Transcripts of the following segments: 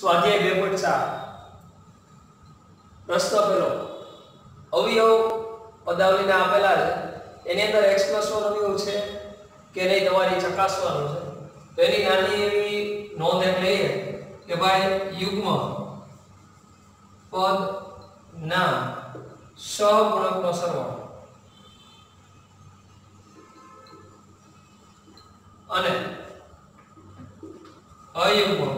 સ્વાધ્યાય 2.4 પ્રશ્ન પહેલો અવયવ પદાવલીને આપેલા છે એની અંદર x+1 અવયવ છે કે નહીં તમારે ચકાસવાનું છે તો એની નાની એવી નોંધ એક લઈએ કે ભાઈ યુગ્મ પદ ના સહગુણકનો સરવાળો અને અયુગ્મનો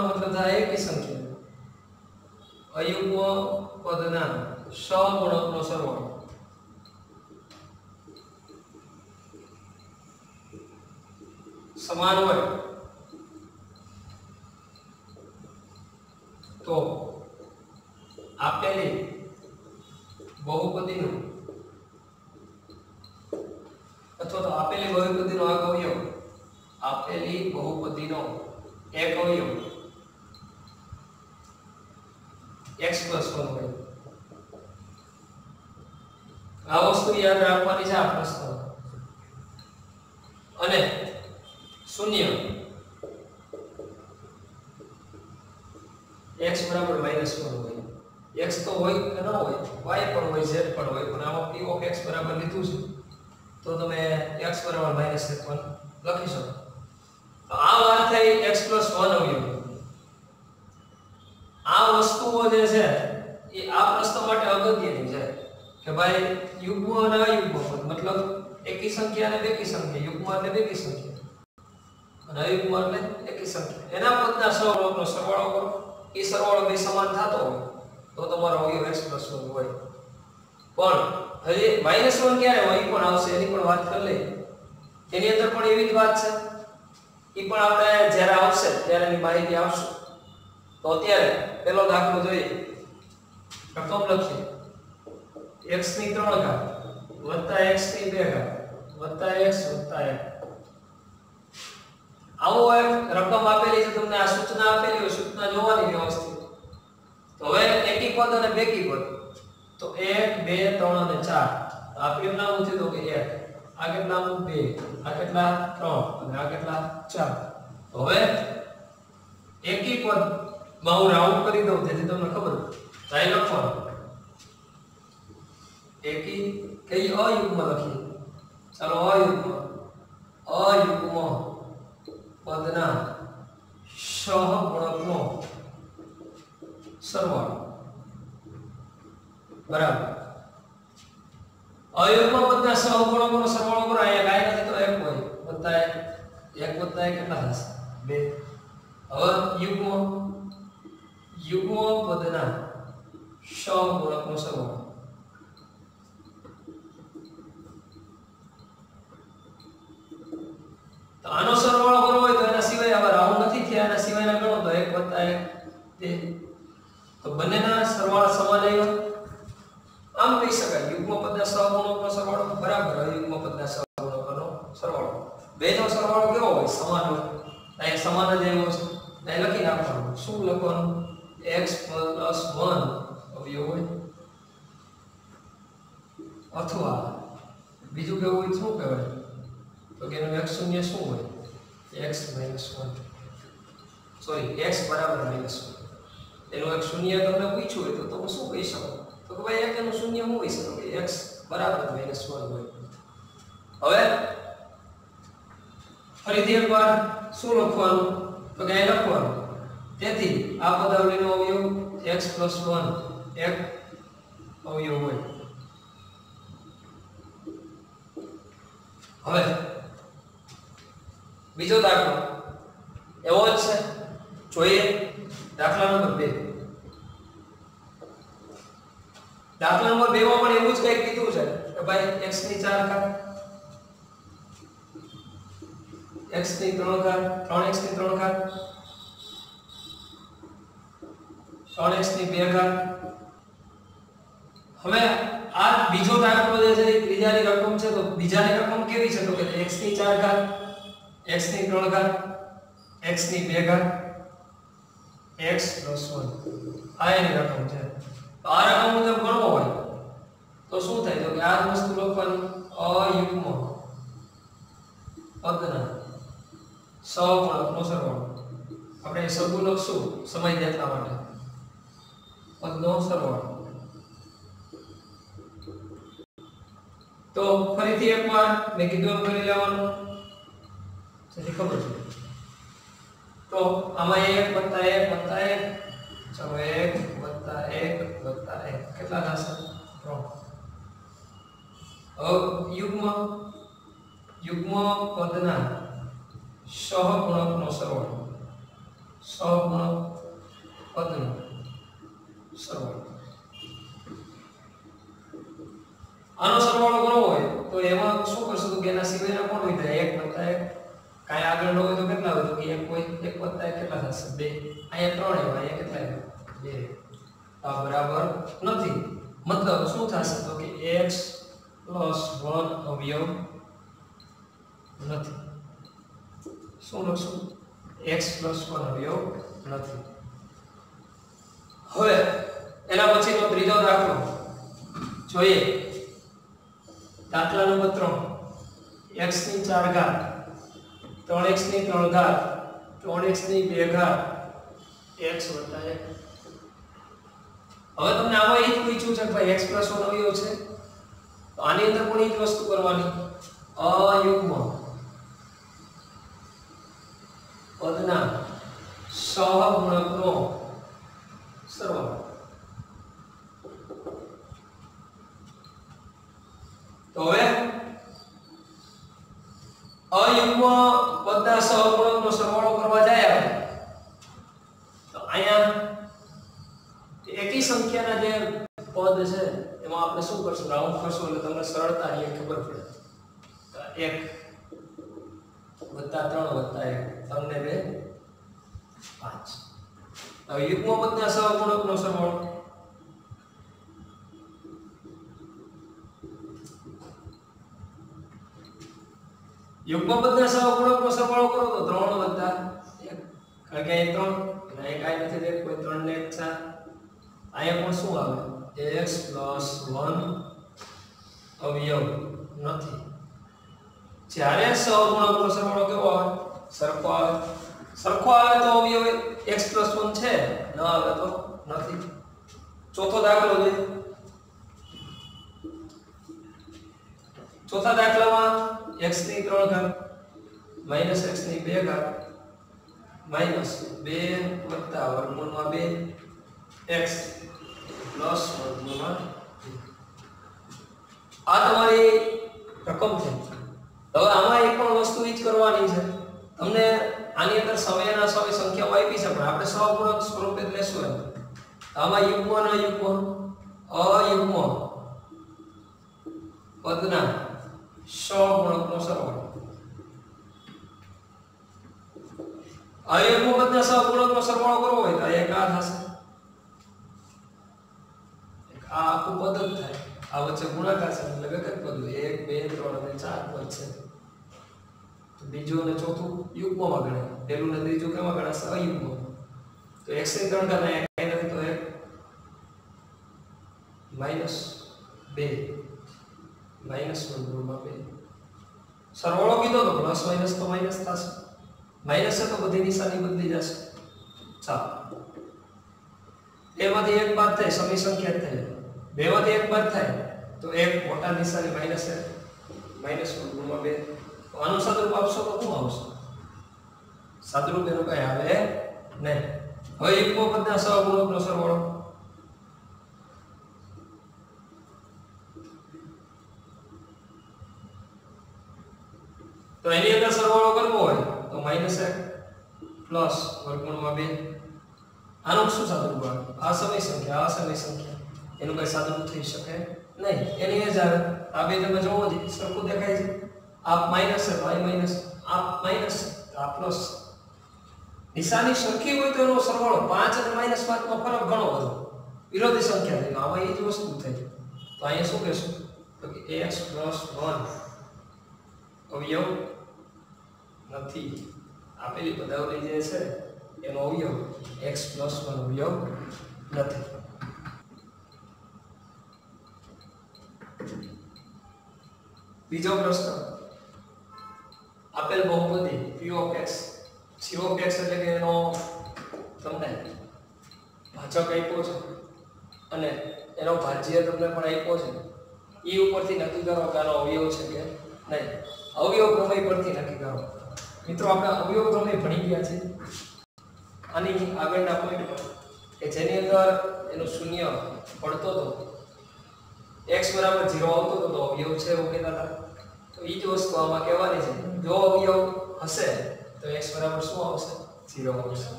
મતલબ થાય એકી સંખ્યા અયુગ્મ પદના સહગુણકનો સરવાળો સમાન હોય તો આપેલી બહુપદીનો અથવા તો આપેલી બહુપદીનો એક અવયવ આપેલી બહુપદીનો એક અવયવ x+1 હોય આ વસ્તુ યાદ રાખવાની છે આ પ્રશ્ન અને શૂન્ય x = -1 હોય x તો હોય કે ન હોય y પણ હોય z પણ હોય પણ આમાં p of x બરાબર લીધું છે તો તમે x = -1 લખી શકો તો આ વાત થઈ x+1 અવયવ આ વસ્તુઓ જે છે એ આ પ્રશ્ન માટે અગત્યની છે કે ભાઈ યુગ્મ અને અયુગ્મ પદ મતલબ એકી સંખ્યા અને બેકી સંખ્યા યુગ્મ એટલે બેકી સંખ્યા અને અયુગ્મ એટલે એકી સંખ્યા એના પદના સહગુણકનો સરવાળો કરો એ સરવાળો બે સમાન થતો હોય તો તમારો અવયવ x+1 હોય પણ હજી -1 ક્યારે હોય એ પણ આવશે એની પણ વાત કરી લઈએ એની અંદર પણ એવી જ વાત છે એ પણ આપણે જ્યારે આવશે ત્યારે એની માહિતી આવશે તો અત્યારે પહેલો દાખલો જોઈએ રકમ લખીએ x ની 3 ઘાત વત્તા x ની 2 ઘાત વત્તા x વત્તા 1 આવો એક રકમ આપેલી છે તમને આ સૂચના આપેલી હોય સૂચના જોવાની વ્યવસ્થિત તો હવે એકી પદ અને બેકી પદ તો 1 2 3 અને 4 આ કેટલાનું થયું તો કે 1 આ કેટલાનું 2 આ કેટલા 3 અને આ કેટલા 4 તો હવે એકી પદ માં હું રાઉન્ડ કરી દઉં જેથી તમને ખબર થાય લખવાનું એકી કઈ અયુગ્મ લખીએ ચાલો અયુગ્મ પદના સહગુણકનો સરવાળો બરાબર અયુગ્મ પદના સહગુણકનો સરવાળો કરો અહીંયા કાઈ નથી તો 1 હોય વત્તા 1 વત્તા 1 કેટલા થશે 2 હવે યુગ્મ પદના સહગુણકનો સરવાળો તો આનો સરવાળો કરવો હોય તો એના સિવાય હવે રાઉન્ડ નથી થયા એના સિવાયના ગણો તો 1 વત્તા 1 2 તો બંનેના સરવાળા સમાન આવ્યા આમ કહી શકાય યુગ્મ પદના સહગુણકનો સરવાળો બરાબર અયુગ્મ પદના સહગુણકનો સરવાળો બેનો સરવાળો કેવો હોય સમાન હોય અહીં સમાન જ આવ્યો છે અહીં લખી નાખવાનું શું લખવાનું x+1 અવયવ હોય અથવા બીજું કેવું હોય શું કહેવાય તો કે એનો x શૂન્ય શું હોય x - 1 સોરી x બરાબર -1 એનો x શૂન્ય તમને પૂછ્યું હોય તો તમે શું કહી શકો તો કે ભાઈ એક એનું શૂન્ય હું કહી શકું કે x બરાબર -1 હોય હવે ફરીથી એકવાર શું લખવાનું તો કે અહીં લખવાનું તેથી આ પદાવલીનો અવયવ x+1 એક અવયવ હોય હવે બીજો દાખલો એવો જ છે જોઈએ દાખલા નંબર 2 દાખલા નંબર 2 માં પણ એવું જ કંઈક કીધું છે કે ભાઈ x ની 4 ઘાત x ની 3 ઘાત 3x ની 3 ઘાત 3x ની 2 ઘાત હવે આ બીજો દાખલો જે છે એ ત્રીજાની રકમ છે તો બીજાની રકમ કેવી છે તો કે x ની 4 ઘાત x ની 3 ઘાત x ની 2 ઘાત x+1 આ એની રકમ છે તો આ રકમ મુજબ ગણવો હોય તો શું થાય તો કે આ વસ્તુ લખવાની અયુગ્મ પદના સહગુણકનો સરવાળો આપણે સગું લખશું સમય દેતા માટે પદનો સરવાળો। તો ફરીથી એકવાર મેં કીધું એમ કરી લેવાનું જેથી ખબર છે। તો આમાં 1 + 1 + 1 ચલો 1 + 1 + 1 કેટલા થશે 3। હવે યુગ્મ પદના સહગુણકનો સરવાળો સહગુણક પદનો સરવાળો આનો સરવાળો કરવો હોય તો એમાં શું કરશું તો એના સિવાયના કોણ હોય 1 + 1 કાઈ આગળ ન હોય તો કેટલા હોય તો કે 1 હોય 1 + 1 કેટલા થશે 2 અહીંયા 3 આવ્યા અહીંયા કેટલા આવ્યા 2 આ બરાબર નથી મતલબ શું થશે તો કે x + 1 અવયવ નથી। શું લખશું x + 1 અવયવ નથી। હવે એના પછીનો ત્રીજો દાખલો જોઈએ। દાખલા નંબર 3 x ની 4 ઘાત 3x ની 3 ઘાત 3x ની 2 ઘાત x + 1। હવે તમને આમાં એ જ પૂછ્યું છે કે ભાઈ x + 1 અવયવ છે તો આની અંદર પણ એ જ વસ્તુ કરવાની અયુગ્મ પદના સહગુણકનો સરવાળો। તો હવે અયુગ્મ પદના સહગુણકનો સરવાળો કરવા જાય તો અહીંયા એકી સંખ્યાના જે પદ છે એમાં આપણે શું કરશું રાઉન્ડ કરશું એટલે તમને સરળતાથી ખબર પડે। 1 + 3 + 1 3 ને 2 5। હવે યુગ્મ પદના સહગુણકનો સરવાળો યુગ્મ પદના સહગુણકનો સરવાળો કરો તો 3 + 1 કારણ કે અહીં 3 અને અહીં કાઈ નથી દેખ કોઈ 3 ને 1 4 અહીંયા પણ શું આવે x + 1 અવયવ નથી। જ્યારે સહગુણકનો સરવાળો કેવો આવે સરખો આવે તો અવયવ x + 1 છે ન આવે તો નથી। ચોથો દાખલો જોઈએ। ચોથા દાખલામાં x ની 3 ઘાત - x ની 2 ઘાત -2 + વર્ગમૂળમાં 2x + વર્ગમૂળમાં 2 આ તમારી રકમ છે। હવે આમાં એક પણ વસ્તુ ઈ જ કરવાની છે તમને આની અંદર સમયના સમય સંખ્યાઓ આપી છે પણ આપણે સહગુણક સ્વરૂપે જ લેશું એમ। આમાં યુગ્મ અને અયુગ્મ પદના સહગુણકનો સરવાળો। અયુગ્મ પદના સહગુણકનો સરવાળો કરવો હોય તો એક આ થશે આ આખું પદ જ થાય આ વચ્ચે ગુણાકાર છે એટલે વેગત પદ 1 2 3 અને 4 પદ છે તો બીજું અને ચોથું યુગ્મમાં ગણાય પહેલું ને ત્રીજું કેમાં ગણાશે અયુગ્મ। તો x ની 3 ઘાત અહીંયા કાઈ નથી તો 1 - 2 - વર્ગમૂળમાં 2 સરવાળો કીધો તો પ્લસ માઈનસ તો માઈનસ થશે માઈનસ છે તો બધી નિશાની બદલી જશે। ચાલો એમાંથી એક બાદ થાય સમી સંખ્યા થાય બેમાંથી એક બાદ થાય તો એક મોટા નિશાની માઈનસ છે વર્ગમૂળમાં 2 તો આનું સાદુરૂપ આપશો તો શું આવશે સાદુરૂપ એનું કઈ આવે નહીં। હવે યુગ્મ પદના સહગુણકનો સરવાળો તો એની અંદર સરવાળો કરવો હોય તો -1 પ્લસ વર્ગમૂળમાં 2 આનું શું સાદુરૂપ આવે આ સમય સંખ્યા એનું કઈ સાદુરૂપ થઈ શકે નહીં એની એ જ આવે આ બે તમે જોવો જ સરખું દેખાય છે આ માઈનસ છે તો આ માઈનસ આ માઈનસ આ પ્લસ નિશાની સરખી હોય તો એનો સરવાળો 5 અને -5 માં ફરક ઘણો બધો વિરોધી સંખ્યા થઈ આમાં એ જ વસ્તુ થઈ તો અહીંયા શું કહેશું તો કે x + 1 અવયવ નથી આપેલી પદાવલી જે છે એનો અવયવ x + 1 અવયવ નથી। બીજો પ્રશ્ન આપેલ બહુપદી p of x g of x એટલે કે એનો ભાજક આપ્યો છે અને એનો ભાજ્ય તમને પણ આપ્યો છે, એ ઉપરથી નક્કી કરો કે આનો અવયવ છે કે નહીં. અવયવ પ્રમેય પરથી નક્કી કરો. મિત્રો આપણે અવયવ પ્રમેય ભણી ગયા છે આની આગળના પોઈન્ટમાં કે જેની અંદર એનું શૂન્ય પડતો હતો, x બરાબર 0 આવતો હતો તો અવયવ છે એવું કહેતા હતા. તો એ જ વસ્તુ આમાં કહેવાની છે. જો અવયવ હશે તો x બરાબર શું આવશે? 0 આવશે.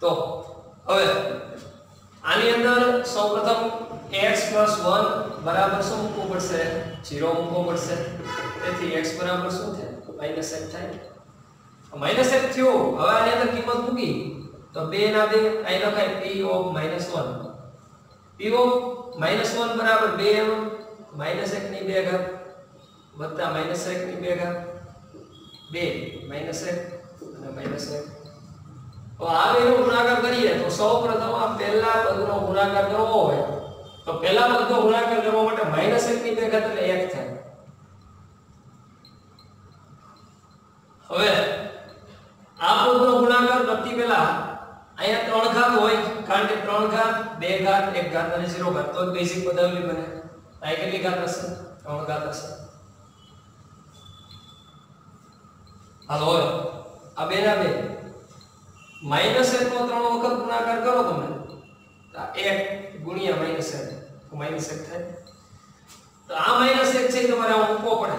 તો હવે આની અંદર સૌપ્રથમ x + 1 બરાબર શું મૂકવું પડશે? 0 મૂકવો પડશે. તેથી x બરાબર શું થાય? -1 થાય. -1 થયો. હવે આની અંદર કિંમત મૂકી તો 2 ના 2 અહીં લખાય p of -1. p of -1 બરાબર 2 -1 ની 2 ઘાત વત્તા -1 ની 2 ઘાત 2 -1 અને -1. તો આ બેનો ગુણાકાર કરીએ તો સૌપ્રથમ આ પહેલા પદનો ગુણાકાર કરવો હોય તો પહેલા પદનો ગુણાકાર કરવા માટે -1 ની 2 ઘાત એટલે 1 થાય. હવે આ પદનો ગુણાકાર કરતી પહેલા અહીંયા 3 ઘાત હોય કારણ કે 3 ઘાત 2 ઘાત 1 ઘાત અને 0 ઘાત તો બેઝિક પદાવલી બને. આ કેટલી ઘાત હશે? 3 ઘાત હશે. હાલો હવે આ 2 ના 2 -1 નો 3 વખત ગુણાકાર કરો તમે તો 1 ગુણ્યા -1 તો -1 થાય. તો આ -1 છે તમારે આ મૂકવો પડે.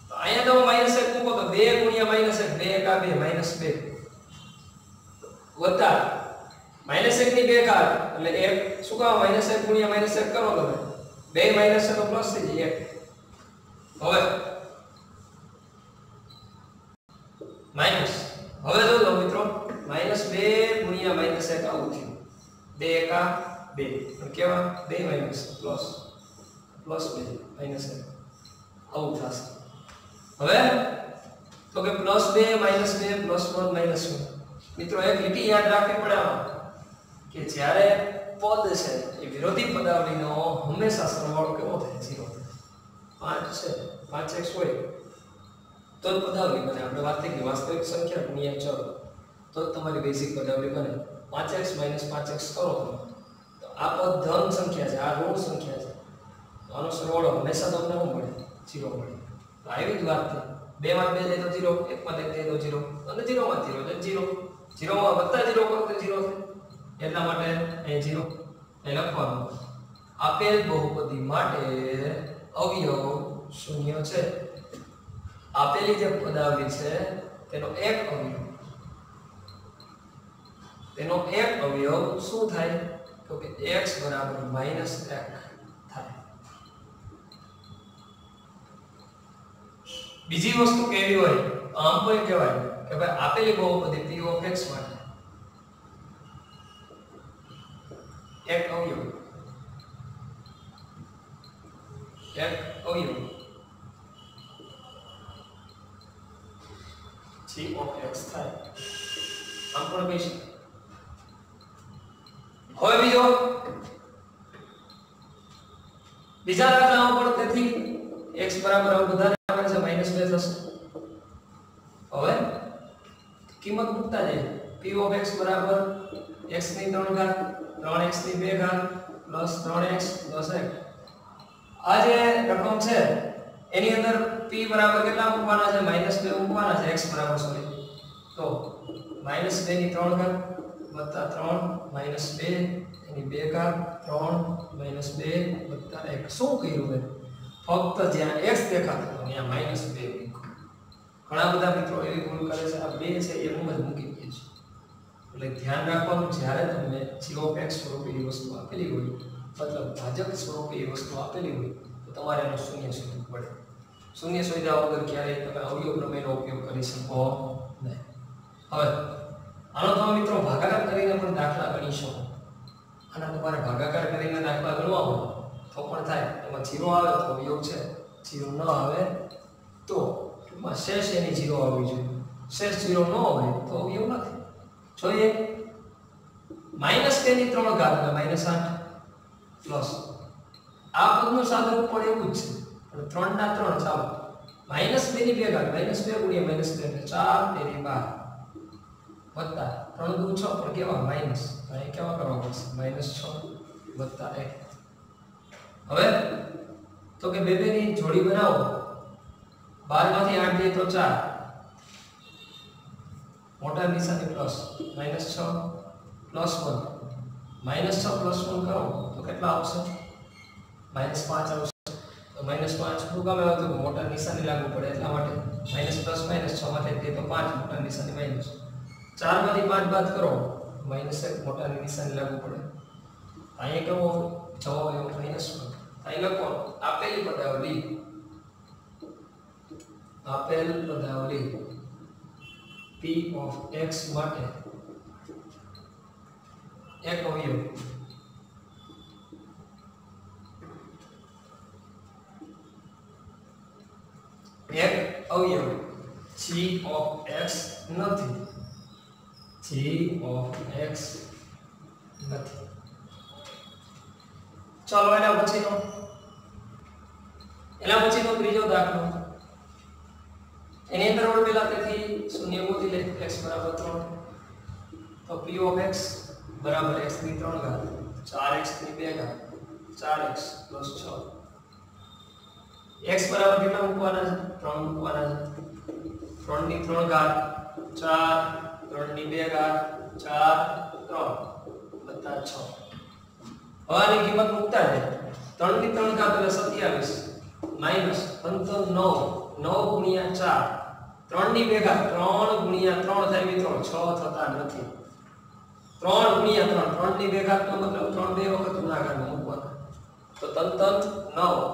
તો અહીંયા તમે -1 મૂકો તો 2 ગુણ્યા -1 2 કા 2 -2 વત્તા -1 ની 2 ઘાત એટલે 1 શું કામ -1 ગુણ્યા -1 કરો તમે 2 -1 તો પ્લસ થઈ જાય 1. હવે માઈનસ હવે જો મિત્રો -2 ગુણ્યા -1 આવું થયું 2 કા 2 પણ કેવા 2 માઈનસ પ્લસ 2 -1 આવું થશે. હવે તો કે +2 -2 +1 -1 મિત્રો એક લીટી યાદ રાખવી પડે કે જ્યારે પદ છે એ વિરોધી પદાવલીનો હંમેશા સરવાળો કેવો થાય? 0 થાય. 5 છે 5x હોય તો જ પદાવલી બને. આપણે વાત થઈ કે વાસ્તવિક સંખ્યા ગુણ્યા ચલ તો જ તમારી બેઝિક પદાવલી બને. 5x - 5x કરો તમે તો આ પદ ધન સંખ્યા છે, આ ઋણ સંખ્યા છે, તો આનો સરવાળો હંમેશા તમને શું મળે? 0 મળે. તો આવી જ વાત છે. 2 માં 2 જાય તો 0, 1 માં 1 જાય તો 0 અને 0 માં 0 એટલે 0. 0 માં વત્તા 0 કરો તો 0 થાય. એટલા માટે અહીં 0 અહીં લખવાનું. આપેલ બહુપદી માટે અવયવ શૂન્ય છે. આપેલી જે પદાવલી છે તેનો એક અવયવ શું થાય? તો કે x બરાબર -1 થાય. બીજી વસ્તુ કેવી હોય તો આમ કોઈ કહેવાય કે ભાઈ આપેલી બહુપદી p of x માટે એક અવયવ g of x થાય. આમ પણ કહી શકાય. હવે બીજા દાખલામાં પણ તેથી x બરાબર બધાને આવે છે -2 થશે. હવે કિંમત મૂકતા જઈએ. p of x બરાબર x ની 3 ઘાત 3x ની 2 ઘાત +3x + 1. આ જે રકમ છે એની અંદર p બરાબર કેટલા મૂકવાના છે? -2 મૂકવાના છે. x બરાબર સોરી તો -2 ની 3 ઘાત વત્તા 3 -2 એની 2 ઘાત 3 -2 વત્તા 1. શું કર્યું મેં? ફક્ત જ્યાં x દેખાતો હતો ત્યાં -2 મૂક્યું. ઘણા બધા મિત્રો એવી ભૂલ કરે છે આ 2 છે એ હું જ મૂકી દે છે. એટલે ધ્યાન રાખવાનું જ્યારે તમને g of x સ્વરૂપે એ વસ્તુ આપેલી હોય મતલબ ભાજક સ્વરૂપે એ વસ્તુ આપેલી હોય તો તમારે એનો શૂન્ય શોધવું પડે. શૂન્ય શોધ્યા વગર ક્યારેય તમે અવયવ પ્રમેયનો ઉપયોગ કરી શકો નહીં. હવે આનો તમે મિત્રો ભાગાકાર કરીને પણ દાખલા ગણી શકો. આના તમારે ભાગાકાર કરીને દાખલા ગણવા હોય તો પણ થાય. એમાં 0 આવે તો અવયવ છે, 0 ન આવે તો ટૂંકમાં શેષ એની 0 આવવી જોઈએ. શેષ 0 ન હોય તો અવયવ નથી. જોઈએ -2 ની 3 ઘાત એટલે -8 પ્લસ આ પદનું સાદુરૂપ પણ એવું જ છે પણ 3 ના 3 ચાલો -2 ની 2 ઘાત -2 ગુણ્યા -2 એટલે 4 તેરી 12 વત્તા 3 દુ 6 પણ કેવા માઈનસ અહીં કેવા કરવા પડશે -6 વત્તા 1 હવે તો કે બે ની જોડી બનાવો 12 માંથી 8 જાય તો 4 મોટા નિશાની પ્લસ -6 પ્લસ 1 -6 પ્લસ 1 કરો તો કેટલા આવશે -5 આવશે તો -5 શું કામ આવ્યું તો મોટા નિશાની લાગુ પડે એટલા માટે માઈનસ પ્લસ માઈનસ 6 માંથી તે તો 5 મોટા નિશાની માઈનસ 4 માંથી 5 બાદ કરો -1 મોટા નિશાની લાગુ પડે અહીંયા કેવો જવાબ આવ્યો -1 અહીં લખો આપેલ પદાવલી p of x માટે એક અવયવ g of x નથી g of x નથી ચાલો એના પછીનો ત્રીજો દાખલો એની અંદર ઓળ પેલા તેથી શૂન્ય ગોતી લે x બરાબર 3 તો p of x બરાબર x ની 3 ઘાત 4x ની 2 ઘાત 4x + 6 x બરાબર કેટલા મૂકવાના છે 3 મૂકવાના છે 3 ની 3 ઘાત 4 3 ની 2 ઘાત 4 3 + 6 આની કિંમત મૂકતા જાય 3 ની 3 ઘાત એટલે 27 માઈનસ 9 ગુણ્યા 4 3 ની 2 ઘાત 3 ગુણ્યા 3 થાય મિત્રો 6 થતા નથી 3 ગુણ્યા 3 3 ની 2 ઘાત નો મતલબ 3 બે વખત ગુણાકારમાં મૂકવાના તો 9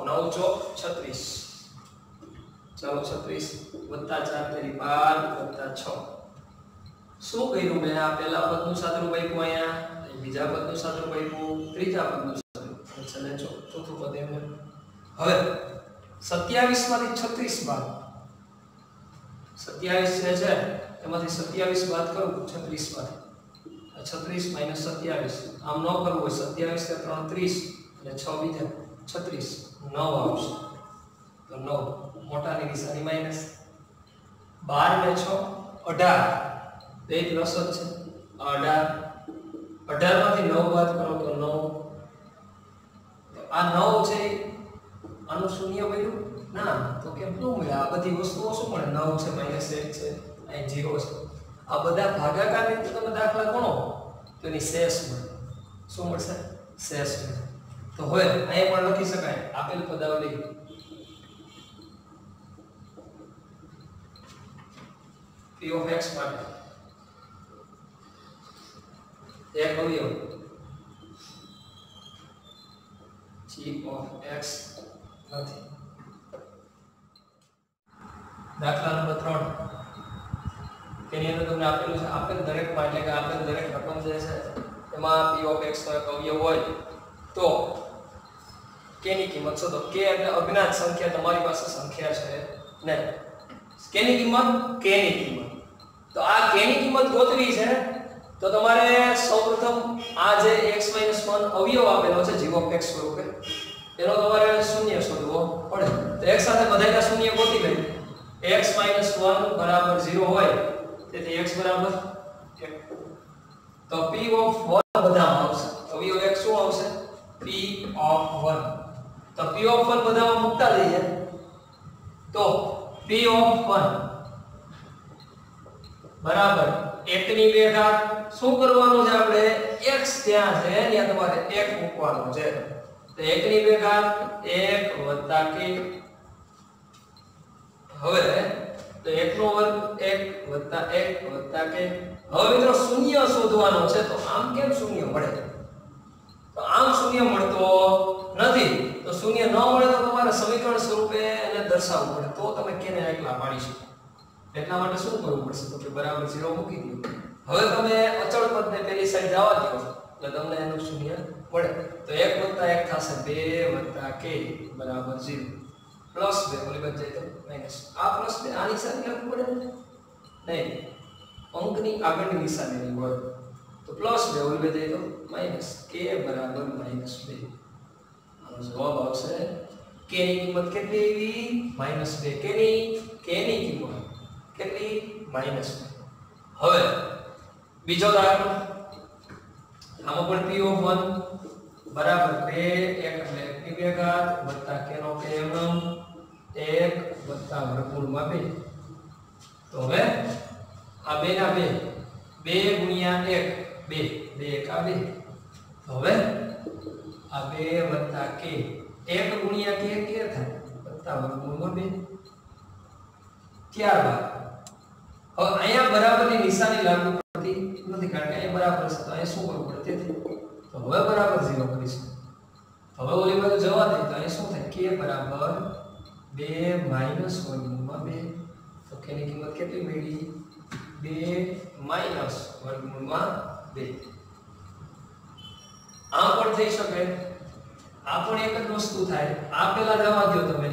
9 ચોક 36 ચાલો 36 વત્તા 4 તેરી 12 વત્તા 6 શું કર્યું મેં આ પહેલા પદનું સાદરૂપ આપ્યું અહીંયા બીજા પદનું સાદરૂપ આપ્યું ત્રીજા પદનું સાદરૂપ ચલે ચોથું પદ એમ હવે 27 માંથી 36 બાદ 27 છે એમાંથી 27 બાદ કરું 36 માંથી 36 - 27 આમ ન કરવું હોય 27 કે 3 30 એટલે 6 બીજા 36 9 આવશે તો 9 મોટાની નિશાની માઈનસ 12 ને 6 18 બે પ્લસ જ છે 18 માંથી 9 બાદ કરો તો 9 તો આ 9 છે આનું શૂન્ય મળ્યું ના તો કેમ ન મળ્યા આ બધી વસ્તુઓ શું મળે 9 છે -1 છે અહીં 0 છે આ બધા ભાગાકારની રીતે તમે દાખલા ગણો તો એની શેષ મળે શું મળશે શેષ મળે તો હવે અહીં પણ લખી શકાય આપેલ પદાવલી p of x માટે એક અવયવ g of x નથી દાખલા નંબર 3 તેની અંદર તમને આપેલું છે આપેલ દરેક માં એટલે કે આપેલ દરેક રકમ જે છે એમાં p of x નો એક અવયવ હોય તો k ની કિંમત શોધો k એટલે અજ્ઞાત સંખ્યા તમારી પાસે સંખ્યા છે ને k ની કિંમત તો આ k ની કિંમત ગોતવી છે તો તમારે સૌપ્રથમ આ જે x - 1 અવયવ આપેલો છે g of x સ્વરૂપે એનો તમારે શૂન્ય શોધવો પડે તો એક સાથે બધાયના શૂન્ય ગોતી લઈએ x - 1 બરાબર 0 હોય તેથી x બરાબર 1 તો p of 1 બધામાં આવશે અવયવ x શું આવશે p of 1 તો p of 1 બધામાં મૂકતા જઈએ તો p of 1 બરાબર 1 ની 2 ઘાત શું કરવાનું છે આપણે x ત્યાં છે ત્યાં તમારે 1 મૂકવાનું છે તો 1 ની 2 ઘાત 1 વત્તા k હવે તો 1 નો વર્ગ 1 વત્તા 1 વત્તા k હવે મિત્રો શૂન્ય શોધવાનો છે તો આમ કેમ શૂન્ય મળે તો આમ શૂન્ય મળતો નથી તો શૂન્ય ન મળે તો તમારે સમીકરણ સ્વરૂપે એને દર્શાવવું પડે તો તમે કેને એકલા પાડી શકો એટલા માટે શું કરવું પડશે તો કે બરાબર 0 મૂકી દો હવે તમે અચળ પદને પેલી સાઈડ જવા દો એટલે તમને એનું શૂન્ય મળે તો 1 + 1 થશે 2 + k બરાબર 0 પ્લસ 2 ઓલી બાજુ જાય તો માઈનસ આ પ્લસ 2 આની સાથે લખવું પડે નહીં અંકની આગળની નિશાની હોય તો પ્લસ 2 ઓલી બાજુ જાય તો માઈનસ k બરાબર -2 આનો જવાબ આવશે k ની કિંમત કેટલી આવી -2 k ની કિંમત કેટલી -2 હવે બીજો દાખલો આમાં પણ p of 1 બરાબર 2 1 એટલે 1 ની 2 ઘાત વત્તા k નો k m 1 વત્તા વર્ગમૂળમાં 2. તો હવે આ 2 ના 2 2 ગુણ્યા 1 2 2 1 આ 2. તો હવે આ 2 વત્તા k 1 ગુણ્યા k k થાય વત્તા વર્ગમૂળમાં 2. ત્યારબાદ હવે અહીંયા બરાબરની નિશાની લાગુ પડતી નથી કારણ કે અહીંયા બરાબર છે તો અહીંયા શું કરવું પડે તેથી તો હવે બરાબર 0 કરીશું. હવે ઓલી બાજુ જવા દે તો અહીંયા શું થાય k બરાબર 2 માઈનસ વર્ગમૂળમાં 2. તો k ની કિંમત કેટલી મળી 2 માઈનસ વર્ગમૂળમાં 2. આ પણ થઈ શકે આ પણ એક જ વસ્તુ થાય. આ પહેલા જવા દો તમે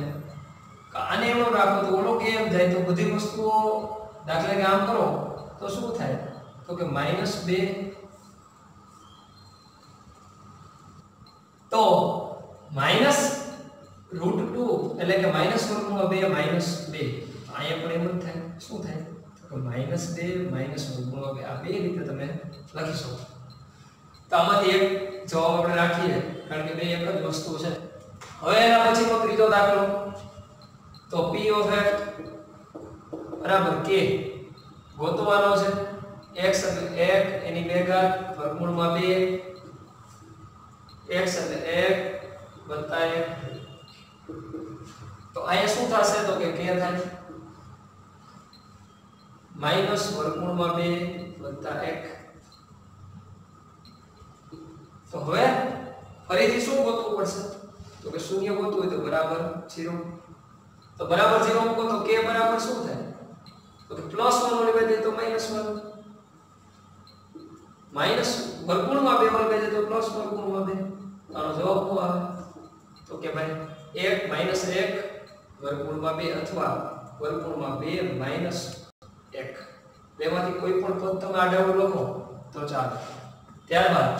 આને એમ રાખો તો ઓલો કેમ જાય તો બધી વસ્તુઓ દાખલા કે આમ કરો તો શું થાય તો કે -2 તો -√2 એટલે કે માઈનસ વર્ગમૂળમાં 2 -2 અહીંયા પણ એમ જ થાય શું થાય તો કે -2 માઈનસ વર્ગમૂળમાં 2 આ બે રીતે તમે લખી શકો. તો આમાંથી એક જવાબ આપણે રાખીએ કારણ કે બે એક જ વસ્તુ છે. હવે એના પછીનો ત્રીજો દાખલો તો p of x બરાબર k ગોતવાનો છે. x એટલે 1 એની 2 ઘાત વર્ગમૂળમાં 2 x એટલે 1 વત્તા 1. તો અહીંયા શું થશે તો કે k થાય માઈનસ વર્ગમૂળમાં 2 વત્તા 1. તો હવે ફરીથી શું ગોતવું પડશે તો કે શૂન્ય ગોતવું હોય તો બરાબર 0. તો બરાબર 0 મૂકો તો k બરાબર શું થાય તો કે +1 ઓલી બાજુ તો -1 માઈનસ વર્ગમૂળમાં 2 ઓલી બાજુ તો પ્લસ વર્ગમૂળમાં 2. આનો જવાબ શું આવે તો કે ભાઈ 1 -1 વર્ગમૂળમાં 2 અથવા વર્ગમૂળમાં 2 -1. બેમાંથી કોઈ પણ પદ તમે આડાવડું લખો તો ચાલે. ત્યારબાદ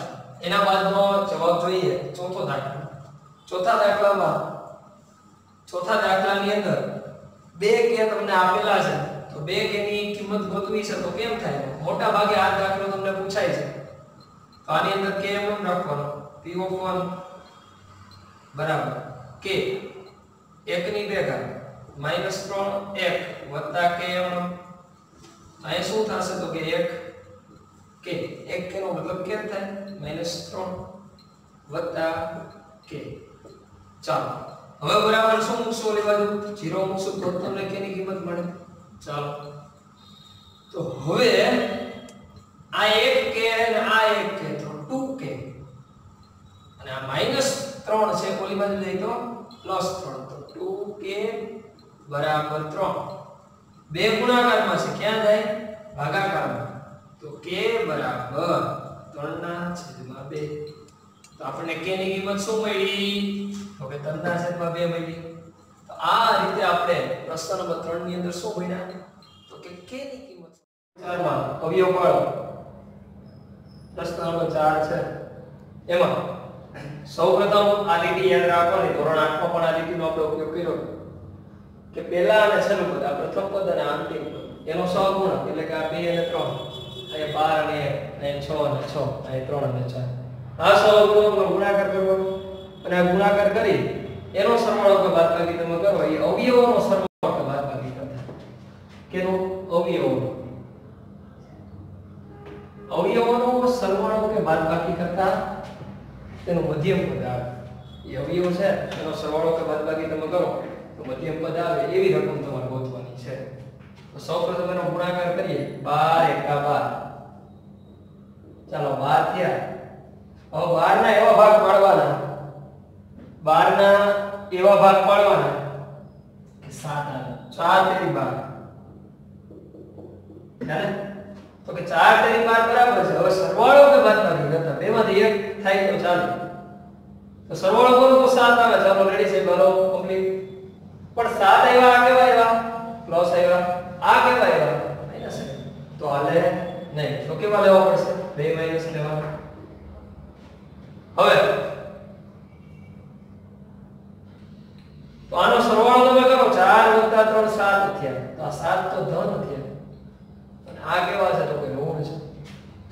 એના બાદનો જવાબ જોઈએ ચોથો દાખલો. ચોથા દાખલાની અંદર 2 k તમને આપેલા છે તો 2 k ની કિંમત ગોતવી છે તો કેમ થાય મોટા ભાગે આ દાખલો તમને પૂછાય છે. તો આની અંદર k એમ રાખવાનો p of 1 બરાબર k 1 ની 2 ઘાત -3 1 વત્તા k એમ અહીં શું થશે તો કે 1 k 1 k નો મતલબ કેમ થાય -3 વત્તા k. ચાલો હવે બરાબર શું મૂકશો ઓલી બાજુ 0 મૂકશો તો તમને k ની કિંમત મળે. ચાલો તો હવે આ 1 k અને આ 1 k તો 2k અને આ -3 છે ઓલી બાજુ જઈ તો +3 તો 2k બરાબર 3. બે ગુણાકારમાં છે ક્યાં જાય ભાગાકારમાં તો k બરાબર 3/2. તો આપણને k ની કિંમત શું મળી તો કે 3/2 મળી. તો આ રીતે આપણે પ્રશ્ન નંબર 3 ની અંદર શું મળ્યા તો કે k ની કિંમત 4 માં અવયવ પાડો. પ્રશ્ન નંબર 4 છે એમાં સૌપ્રથમ આ લીટી યાદ રાખવાની. ધોરણ 8 માં પણ આ લીટીનો આપણે ઉપયોગ કર્યો કે પહેલા અને છેલ્લું પદ આ પ્રથમ પદ અને અંતિમ પદ એનો સહગુણક એટલે કે આ 2 અને 3 અહીંયા 12 અને 1 અહીંયા 6 અને 6 અહીંયા 3 અને 4 આ સહગુણકનો ગુણાકાર કરવાનો અને આ ગુણાકાર કરી એનો સરવાળો કે બાદબાકી તમે કરો એ અવયવોનો સરવાળો કે બાદબાકી કરતા કેનો અવયવોનો સરવાળો કે બાદબાકી કરતા તેનો મધ્યમ પદ આવે. એ અવયવ છે એનો સરવાળો કે બાદબાકી તમે કરો તો મધ્યમ પદ આવે એવી રકમ તમારે ગોતવાની છે. તો સૌપ્રથમ એનો ગુણાકાર કરીએ 12 એકા 12. ચાલો 12 થયા. હવે 12 ના એવા ભાગ પાડવાના 12 ના એવા ભાગ પાડવાના કે 7 આવે 4 તેરી 12 ચાલે તો કે 4 તેરી 12 બરાબર છે. હવે સરવાળો કે બાદબાકી કરતા બેમાંથી એક થાય તો ચાલે. તો સરવાળો કરો તો 7 આવે. ચાલો રેડી છે બોલો કમ્પ્લીટ. પણ 7 આવ્યા આ કેવા આવ્યા પ્લસ આવ્યા આ કેવા આવ્યા માઈનસ તો હાલે નહીં. તો કેવા લેવા પડશે 2 માઈનસ લેવા. હવે તો આનો સરવાળો તમે કરો 4 + 3 7 થયા. તો આ 7 તો ધન થયા અને આ કેવા છે તો કે ઋણ છે.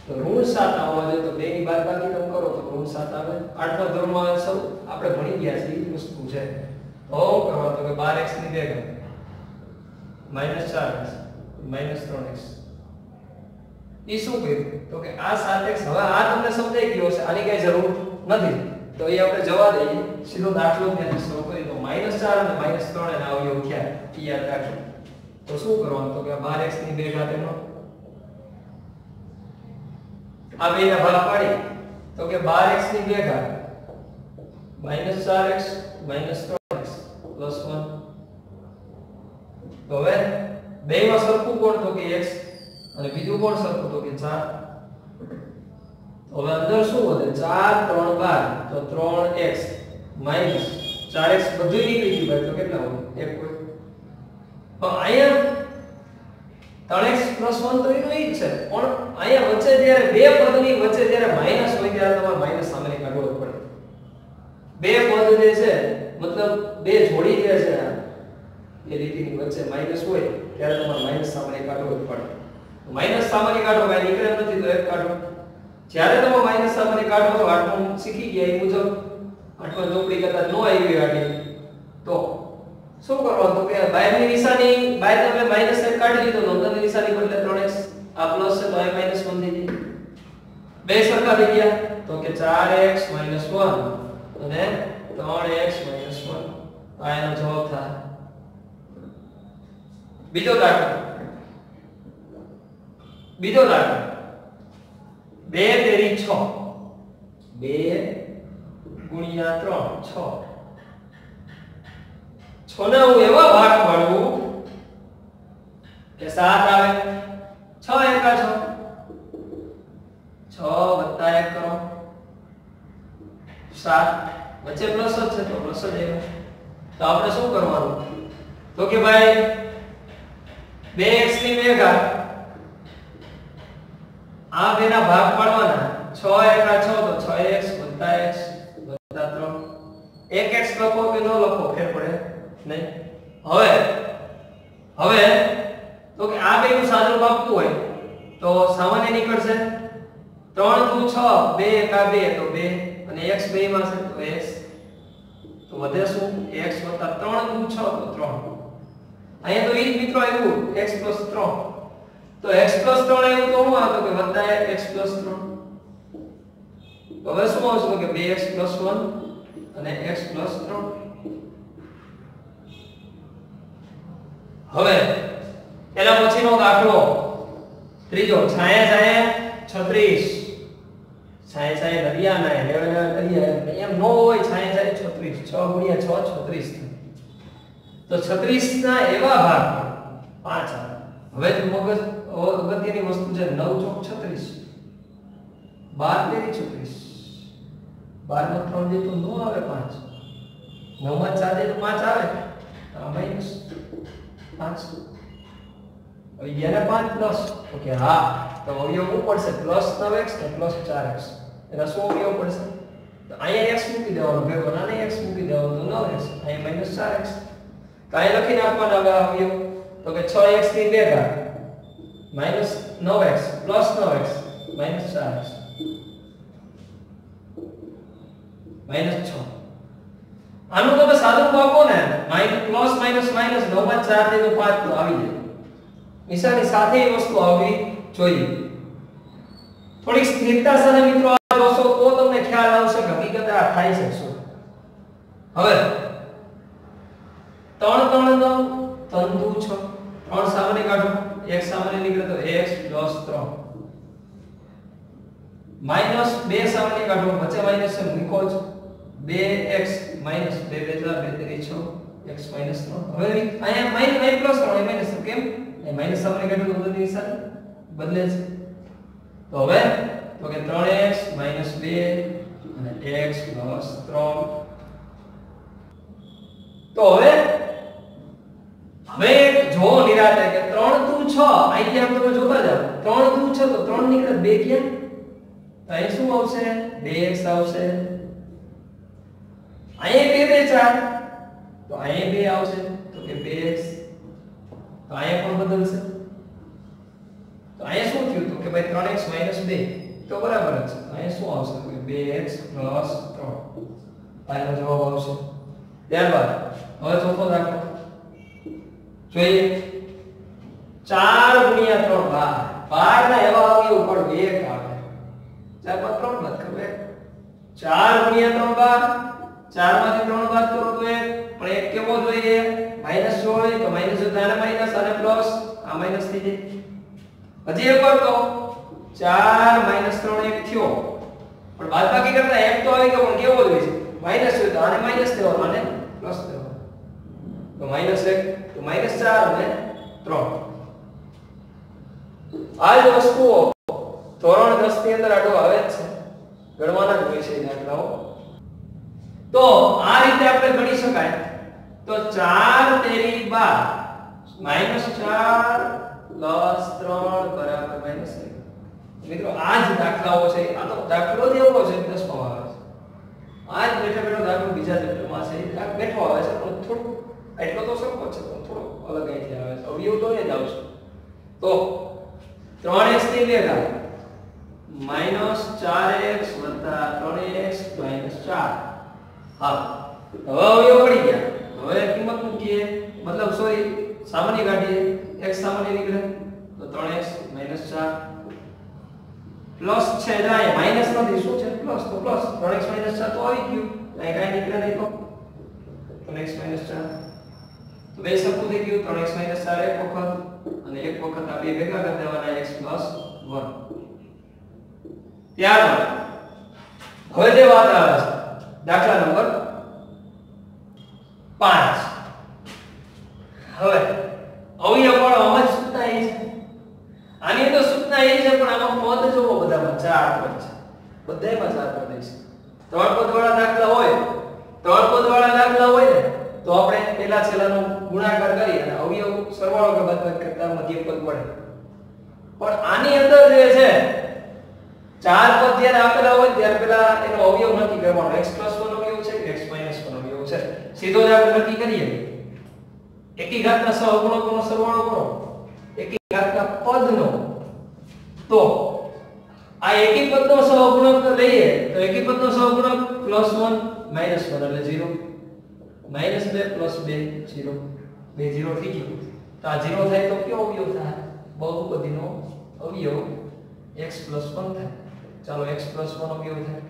તો ઋણ 7 આવવા જોઈએ તો 2 ની બાદબાકી તમે કરો તો ઋણ 7 આવે. 8મા ધોરણમાં સૌ આપણે ભણી ગયા છે એ વસ્તુ છે. તો કરવા તો કે 12x ની 2 ઘાત -4x -3x ઈ શું કર્યું તો કે આ 7x હવે આ તમને સમજાઈ ગયો છે, આની કઈ જરૂર નથી તો એ આપણે જવા દઈએ, સીધો દાખલો ત્યાંથી શરૂ કરી તો -4 અને -3 એના અવયવ થયા એ યાદ રાખજો. તો શું કરવાનું તો કે 12x ની 2 ઘાત એનો આ બેના ભાગ પાડી તો કે 12x ની 2 ઘાત -4x -3x +1. તો હવે બેમાં સરખું કોણ તો કે x અને બીજું કોણ સરખું તો કે 4. તો હવે અંદર શું વધે 4 3 12 તો 3x -4x બધું નીકળી ગયું ભાઈ તો કેટલા હોય 1 હોય. તો અહીંયા 3x + 1 તો એનું ઈ જ છે પણ અહીંયા વચ્ચે જ્યારે બે પદની વચ્ચે જ્યારે માઈનસ હોય ત્યારે તમારે માઈનસ સામે કાઢવો પડે. બે પદ જે છે મતલબ બે જોડી જે છે એ લીટીની વચ્ચે માઈનસ હોય ત્યારે તમારે માઈનસ સામે કાઢવો જ પડે. તો માઈનસ સામે કાઢો ભાઈ નીકળે નથી તો 1 કાઢો. જ્યારે તમે માઈનસ સામે કાઢો તો આટલું શીખી ગયા એ મુજબ આટલું ચોપડી કદાચ નો આવી આટી તો શું કરવાનું તો કે બહારની નિશાની બહાર તમે -1 કાઢી લીધો તો અંદરની નિશાની બદલે 3x આ પ્લસ છે તો આ -1 થઈ જાય. બે સરખા થઈ ગયા તો કે 4x - 1 અને 3x - 1 આ એનો જવાબ થાય. બીજો દાખલો 2 તેરી 6 2 ગુણ્યા 3 6 6 હું એવા ભાગ પાડું કે 7 આવે 6 એકા 6 6 + 1 કરો 7 વચ્ચે પ્લસ જ છે તો પ્લસ જ આવે. તો આપણે શું કરવાનું તો કે ભાઈ 2x ની 2 ઘાત આ બેના ભાગ પાડવાના 6 એકા 6 તો 6x + x + 3 1x લખો કે ન લખો ફેર પડે નહીં. હવે તો કે આ બેનું સાદુરૂપ આપવું હોય તો સામાન્ય નીકળશે 3 × 6 2 એકા 2 તો 2 અને x બેમાં છે તો x તો વધે શું x + 3 × 6 તો 3. અહીંયા તો ઈ જ મિત્રો આવ્યું x + 3 તો x + 3 આવ્યું તો શું આવતો કે +x + 3. તો હવે શું આવશે તો કે 2x + 1 અને x + 3. હવે એના પછીનો દાખલો ત્રીજો છાયા 36 છાયા દરિયા ના લેવલ દરિયા એમ નો હોય છાયા 36 6 × 6 36 તો 36 ના એવા ભાગ 5 આવે. હવે મગજ અગત્યની વસ્તુ છે 9 × 36 12 તેરી 36 12 માં 3 દે તો નો આવે 5 9 માં 4 દે તો 5 આવે આ માઈનસ 5 હવે યાને 5 પ્લસ ઓકે હા તો અવયવ શું પડશે +9x ને +4x એના શું અવયવ પડશે તો અહીંયા x મૂકી દેવાનો ભેગો નાને x મૂકી દેવાનો તો 9x અહીંયા -4x તો અહીં લખી નાખવાના હવે અવયવ તો કે 6x ની 2 ઘાત -9x +9x -4x -6 આનું તમે સાદું આપો ને પ્લસ માઈનસ 9 માં 4 દે તો 5 તો આવી જાય. નિશાની સાથે એ વસ્તુ આવવી જોઈએ. થોડી સ્થિરતા સાથે મિત્રો આ જોશો તો તમને ખ્યાલ આવશે કે હકીકત આ થાય છે શું. હવે 3 3 9 3 2 6 3 સામાન્ય કાઢો x સામાન્ય નીકળે તો x + 3 -2 સામાન્ય કાઢો વચ્ચે માઈનસ છે મૂકો જ 2x - 2 2 2 6 x - 3 હવે અહીંયા માઈનસ +3 માઈનસ કેમ એ માઈનસ સામાન્ય કાઢો તો બધી નિશાન બદલે છે. તો હવે તો કે 3x - 2 અને x + 3 તો હવે જો નિરાતે કે 3 × 6 અહીંથી આમ તમે જોતા જાવ 3 × 6 તો 3 નીકળે 2 ક્યાં તો અહીં શું આવશે 2x આવશે અહીંયા 2 4 તો અહીંયા 2 આવશે તો કે 2x તો અહીંયા પણ બદલશે તો અહીંયા શું થયું તો કે કે ભાઈ 3x - 2 તો બરાબર જ છે. અહીં શું આવશે કે 2x + 3 આનો જવાબ આવશે. ત્યારબાદ હવે ચોથો દાખલો જોઈએ. 4 × 3 12 ના એવા અવયવ પણ 1 આવે. 4 પર 3 બાદ કરો 1. 4 × 3 12 4 માંથી 3 બાદ કરો તો 1. પણ એક કેવો જોઈએ? માઈનસ હોય તો માઈનસ હોય તો આને માઈનસ અને પ્લસ આ માઈનસ થઈ જાય. હજી એક વાર તો 4 - 3 1 થયો. પણ બાદબાકી કરતા એક તો આવી ગયો પણ કેવો જોઈએ છે? માઈનસ હોય તો આને માઈનસ દેવાનો આને પ્લસ દેવાનો. તો -1 તો -4 અને 3. આ જ વસ્તુઓ ધોરણ 10 ની અંદર આડો આવે જ છે. ગણવાના જ હોય છે દાખલાઓ. તો આ રીતે આપણે ગણી શકાય. તો 4 તેરી 12 -4 + 3 બરાબર -1. મિત્રો આ જ દાખલાઓ છે. આ તો દાખલો જ એવો છે 10 માં આવે છે. આ જ બેઠો દાખલો બીજા ચેપ્ટરમાં છે. આ બેઠો આવે છે પણ થોડું એટલો તો સરખો છે પણ થોડો અલગ અહીંથી આવે છે. અવયવ તો એ જ આવશે. તો 3x ની ભેગા -4x + 3x - 4. હા હવે અવયવ પડી ગયા. હવે કિંમત મૂકીએ મતલબ સોરી સામાન્ય કાઢીએ. x સામાન્ય નીકળે તો 3x - 4 પ્લસ છે જાય માઈનસ નથી શું છે પ્લસ તો પ્લસ 3x - 4 તો આવી ગયું. અહીં કાઈ નીકળે નહીં તો 3x - 4 તો બે સરખું થઈ ગયું. 3x - 4 એક વખત અને એક વખત આ બે ભેગા કરી દેવાના x + 1. ત્યારબાદ હવે જે વાત આવે છે દાખલા નંબર 5. હવે અવયવ પણ જ સૂચના એ છે. આની અંદર સૂચના એ છે પણ આમાં પદ જોવો બધામાં 4 પદ છે. બધાયમાં 4 પદ છે. 3 પદ વાળા દાખલા હોય 3 પદ વાળા દાખલા હોય ને તો આપણે પહેલા છેલ્લાનો ગુણાકાર કરી અને અવયવ સરવાળો કે બાદબાકી કરતા મધ્ય પદ મળે. પણ આની અંદર જે છે 4 પદ જ્યારે આપેલા હોય ત્યારે પહેલા એનો અવયવ નક્કી કરવાનો. x + 1 અવયવ છે કે x - 1 અવયવ છે. સીધો જ આપણે નક્કી કરીએ. એકી ઘાતના સહગુણકોનો સરવાળો કરો એકી ઘાતના પદનો. તો આ એકી પદનો સહગુણક લઈએ તો એકી પદનો સહગુણક +1 - 1 એટલે 0 -2 + 2 0 બે 0 થઈ ગયું. તો આ 0 થાય તો કયો અવયવ થાય? બહુપદીનો અવયવ x + 1 થાય. ચાલો x + 1 અવયવ થાય.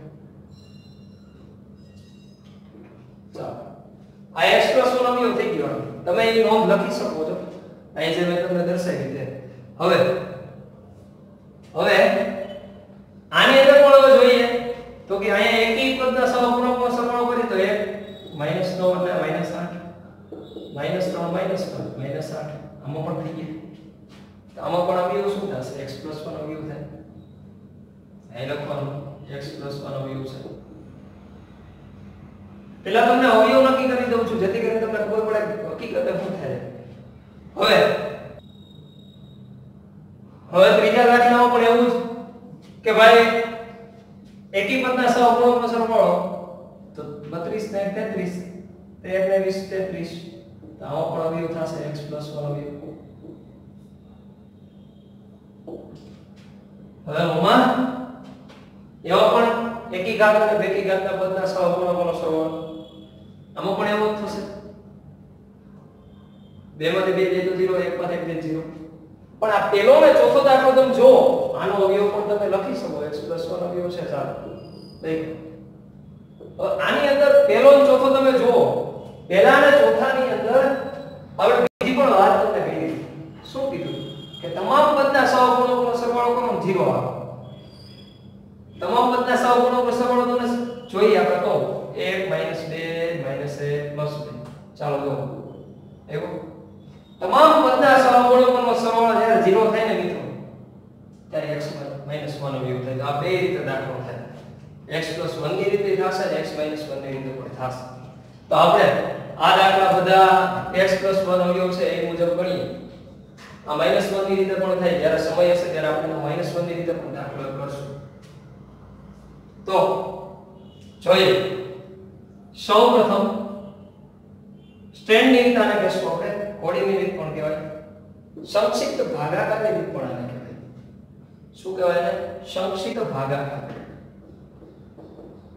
ચાલો આ x + 1 અવયવ થઈ ગયો. તમે એની નોંધ લખી શકો છો અહીં જે મેં તમને દર્શાવી છે. હવે આની અંદર પણ હવે જોઈએ તો કે અહીંયા એકી પદના સહગુણકનો સરવાળો કરી તો 1 -9 એટલે -8 -3 -5 -8 આમાં પણ થઈ ગયા. તો આમાં પણ અવયવ શું થશે? x + 1 અવયવ થાય. અહીં લખવાનું x + 1 અવયવ છે. પેલા તમને અવયવ નક્કી કરી દઉં છું જેથી કરીને તમને ખબર પડે હકીકતે શું થાય. હવે ત્રીજા દાખલામાં પણ એવું જ કે ભાઈ એકી પદના સહગુણકનો સરવાળો તો 32 ને 33 13 ને 20 33 તો આમાં પણ અવયવ થશે x + 1 અવયવ. હવે ઓમાં એવા પણ એકી ઘાત અને બેકી ઘાતના પદના સહગુણકોનો સરવાળો આમાં પણ એવો જ થશે. 2 માંથી 2 જાય તો 0 1 માંથી 1 0. પણ આ પેલો ને ચોથો દાખલો તમે જો આનો અવયવ પણ તમે લખી શકો x + 1 અવયવ છે. ચાલો દેખો આની અંદર પેલો અને ચોથો તમે જો પહેલા અને ચોથાની અંદર આપણે બીજી પણ વાત તમને કરી. શું કીધું કે તમામ પદના સહગુણકોનો સરવાળો કરો 0 આવે. તમામ પદના સહગુણકોનો સરવાળો તમને જોઈએ આપણે કહો 1 - 2 -1 + 2. ચાલો જો એવું તમામ પદના સહગુણકોનો સરવાળો જ્યારે 0 થાય ને મિત્રો ત્યારે x - 1 અવયવ થાય. આ બે રીતે દાખલો થાય. x + 1 ની રીતે થશે અને x - 1 ની રીતે પણ થશે. તો આપણે આ દાખલા બધા x + 1 અવયવ છે એ મુજબ ગણીએ. આ -1 ની રીતે પણ થાય. જ્યારે સમય હશે ત્યારે આપણે -1 ની રીતે પણ દાખલો કરશું. તો જોઈએ સૌપ્રથમ સ્ટેન્ડની રીત આને કહેશું આપણે. કોડીની રીત પણ કહેવાય. સંક્ષિપ્ત ભાગાકારની રીત પણ આને કહેવાય. શું કહેવાય એને? સંક્ષિપ્ત ભાગાકાર.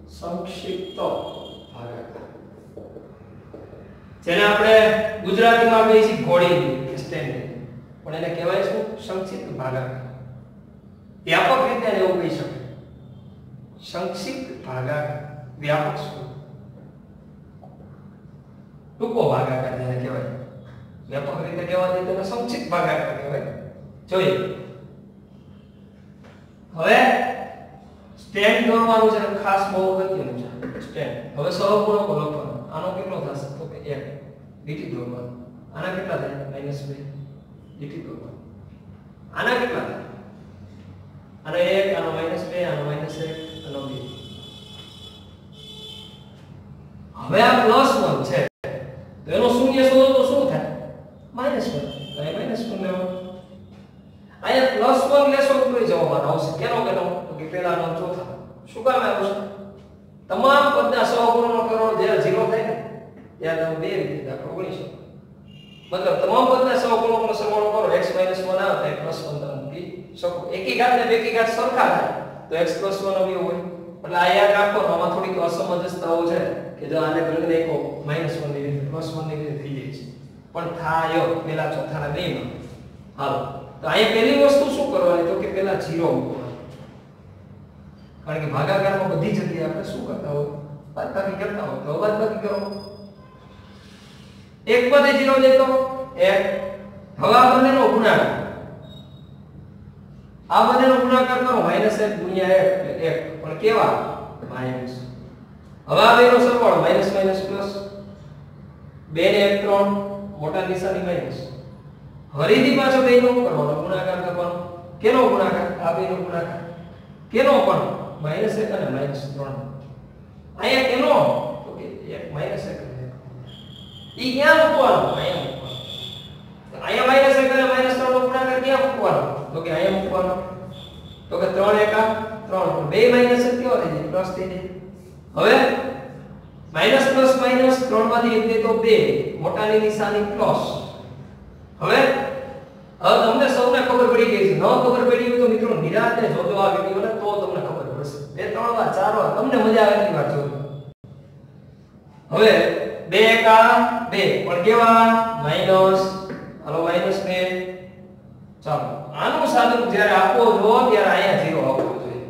સંક્ષિપ્ત ભાગાકાર, જેને આપણે ગુજરાતીમાં કહીએ છીએ ઘોડી સ્ટેન્ડ, પણ એને કહેવાય શું? સંક્ષિપ્ત ભાગાકાર. વ્યાપક રીતે એને એવું કહી શકાય સંક્ષિપ્ત ભાગાકાર. વ્યાપક શું? ટૂંકો ભાગાકાર જેને કહેવાય. વ્યાપક રીતે કહેવા જઈએ તો સંક્ષિપ્ત ભાગાકાર કહેવાય. જોઈએ હવે સ્ટેન્ડ દોરવાનું છે, ખાસ બહુ અગત્યનું છે સ્ટેન્ડ. હવે સહગુણકો લખવાનો. આનો કેટલો થશે? તો કે 1 લીટી દોરવાનું. આના કેટલા થાય? -2 લીટી દોરવાનું. આના કેટલા થાય? આનો 1, આનો -2, આનો -1, આનો 2. હવે આ +1 છે તો એનો શૂન્ય શોધો તો શું થાય? -1. તો એ -1 લેવાનું. અહીંયા +1 લેશો તો જવાબ આવશે. કેનો કેનો? તો કે પહેલાનો ચોથા. શું કામ આવશે? તમામ પદના સહગુણનો કરો જ્યારે 0 થાય ને ત્યારે તમે બે રીતે દાખલો ગણી શકો. મતલબ તમામ પદના સહગુણોનો સરવાળો કરો, x - 1 આવે તો +1 તમે મૂકી શકો. એકી ઘાત ને બેકી ઘાત સરખા થાય તો x + 1 અવયવ હોય. એટલે આ યાદ રાખો. આમાં થોડીક અસમંજસતાઓ છે કે જો આને ગણી નાખો -1 ની રીતે +1 ની રીતે થઈ જાય છે, પણ થાય પેલા ચોથાના બેમાં. હાલો, તો અહીંયા પહેલી વસ્તુ શું કરવાની? તો કે પહેલા 0 મૂકવાનું. કારણ કે ભાગાકારમાં બધી જગ્યાએ આપણે શું કરતા હોય? બાદબાકી કરતા હોય. તો બાદબાકી કરો. એક પદે 0 દેતો 1. હવે આ બંનેનો ગુણાકાર. આ બંનેનો ગુણાકાર કરો -1 * 1 એટલે 1. પણ કેવા? માઈનસ. હવે આ બેનો સરવાળો -, +, 2 ને 1 3, મોટા નિશાની માઈનસ. ફરીથી પાછો બેનો કરવાનો ગુણાકાર કરવાનો. કેનો ગુણાકાર? આ બેનો ગુણાકાર. કેનો પણ? -1 અને -3. અહીંયા કેનો? તો કે 1 - 1. ઈ ક્યાં મૂકવાનો? અહીંયા મૂકવાનો. અહીંયા -1 અને -3 નો ગુણાકાર ક્યાં મૂકવાનો? તો કે અહીંયા મૂકવાનો. તો કે 3 * 1 = 3. બે માઈનસ કેવો થઈ જાય? પ્લસ થઈ જાય. હવે માઈનસ પ્લસ માઈનસ 3 માંથી 1 દે તો 2, મોટાની નિશાની પ્લસ. હવે તમને સૌને ખબર પડી ગઈ છે. ન ખબર પડી હોય તો મિત્રો નિરાંતે જોજો આ વિડિયોને, તો તમને ખબર પડશે. 2 3 વાર 4 વાર તમને મજા આવે એટલી વાર જોજો. હવે 2 * 1 = 2, પણ કેવા? માઈનસ. હાલો -2. ચાલો, આનું સાદું જ્યારે આપો જો ત્યારે અહીંયા 0 આપવો જોઈએ.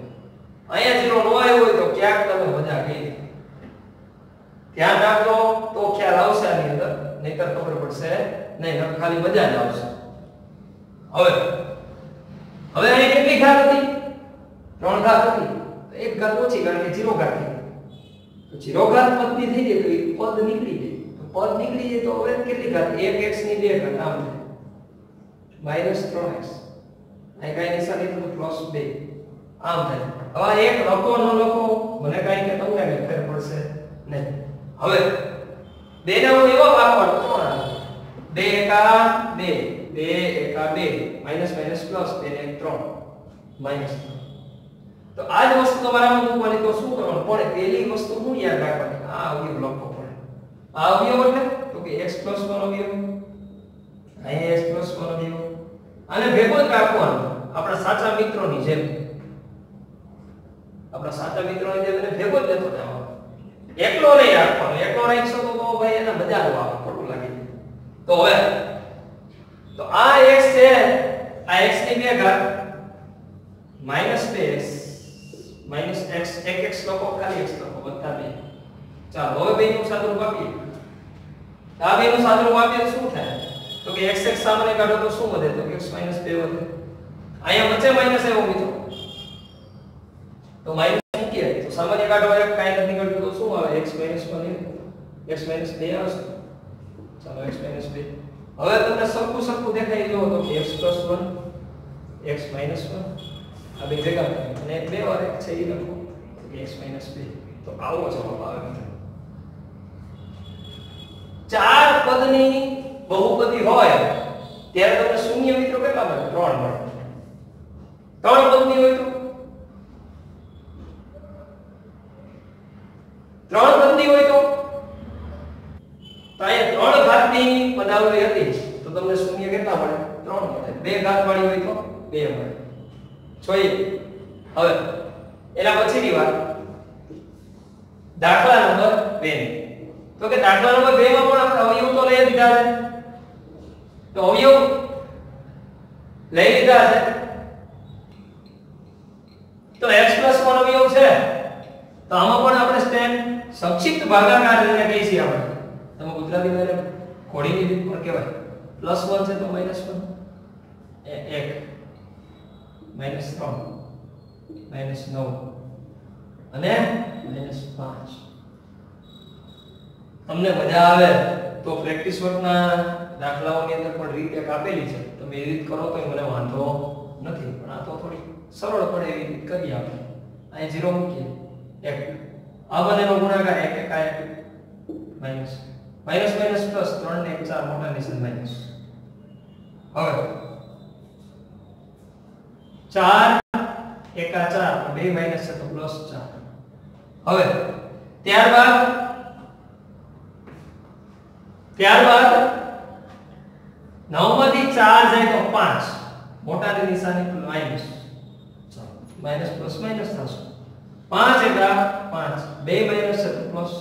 અહીંયા 0 ન આવ્યો હોય તો ક્યાંક તમે મજા ગઈ. ધ્યાન રાખજો તો ખ્યાલ આવશે આની અંદર, નહીતર ખબર પડશે નહીં, ખાલી મજા જ આવશે. હવે અહીંયા કેટલી ઘાત હતી? 3 ઘાત હતી. તો એક ઘાત ઓછી, કારણ કે 0 ઘાત થઈ. તો 0 ઘાત પદની થઈ ગઈ તો એક પદ નીકળી જાય. તો પદ નીકળી જાય તો હવે કેટલી ઘાત? 1x ની 2 ઘાત. આમ થાય -3x. અહીં કઈ નિશાની તો +2. આમ થાય. હવે એક લખો ન લખો મને કાઈ કે તમને કઈ ફેર પડશે નહીં. હવે 2 ને હું એવો ભાગવાનો 3 આવે. 2 * 1 = 2, 2 * 1 = 2, માઈનસ માઈનસ પ્લસ 2 ને 3 -3. તો આ જ વસ્તુ તમારામાં મૂકવાની. તો શું કરવાનું? પણ પહેલી વસ્તુ હું યાદ રાખવાની, આ અવયવ લખવો પડે. આ અવયવ એટલે તો કે x + 1 અવયવ, અહીં x + 1 અવયવ. આને ભેગો જ રાખવાનો આપણા સાચા મિત્રોની જેમ. આપણા સાચા મિત્રોની જેમ એને ભેગો જ લેતો જવાનો. એકલો નહીં રાખવાનો. એકલો રાખશો તો ભાઈ એને મજા ન આવે, ખોટું લાગે. તો હવે તો આ x છે, આ x ની 2 ઘાત -2x -x 1x લખો, ખાલી x લખો, વત્તા 2. ચાલો હવે બેનું સાદુરૂપ આપીએ. આ બેનું સાદુરૂપ આપીએ તો શું થાય? તો કે x સામાન્ય કાઢો તો શું વધે? તો x - 2 વધે. અહીંયા વચ્ચે માઈનસ આવ્યો મિત્રો, તો માઈનસ મૂકીએ તો સામાન્ય કાઢો, એક કાઈ નથી નીકળતું તો શું આવે? x - 1 x - 2 આવશે. ચાલો x - 2. હવે તમને સરખું દેખાઈ ગયો તો કે x + 1 x - 1 આ બે ભેગા થાય અને 2 વાર એક છે એ લખો x - 2. તો આવો જવાબ આવે મિત્રો. 4 પદની બહુપદી હોય ત્યારે તમને શૂન્ય મિત્રો કેટલા મળે? 3 મળે. 3 પદની હોય તો 3 પદની હોય તો અહીંયા 3 ઘાતની પદાવલી હતી તો તમને શૂન્ય કેટલા મળે? 3 મળે. 2 ઘાત વાળી હોય તો 2 મળે. જોઈએ હવે એના પછીની વાત દાખલા નંબર 2 તો કે દાખલા નંબર 2 માં પણ આપણે અવયવ તો લઈ લીધા છે તો અવયવ લઈ લીધા છે તો x+1 અવયવ છે તો આમાં પણ આપણે સ્ટેન્ડ સંક્ષિપ્ત ભાગાકાર એને કહીએ છીએ આપણે તમે ગુજરાતીમાં એને કોડીની રીત પણ કહેવાય +1 છે તો -1 એ 1 -3 -9 અને -5 તમને મજા આવે તો પ્રેક્ટિસ વર્કના દાખલાઓની અંદર પણ રીત એક આપેલી છે તમે એ રીત કરો તો મને વાંધો નથી પણ આ તો થોડી સરળ પડે એવી રીત કરીએ આપણે અહીં 0 મૂકીએ 1 આ બંનેનો ગુણાકાર 1 1 આ 1 માઈનસ માઈનસ માઈનસ પ્લસ 3 ને 1 4 મોટા નિશાન માઈનસ હવે 4 1 આ 4 બે માઈનસ છે તો પ્લસ 4 હવે ત્યારબાદ 9 માંથી 4 જાય તો 5 મોટાની નિશાની માઈનસ માઈનસ પ્લસ માઈનસ થશે 5 એકા 5 બે માઈનસ છે તો પ્લસ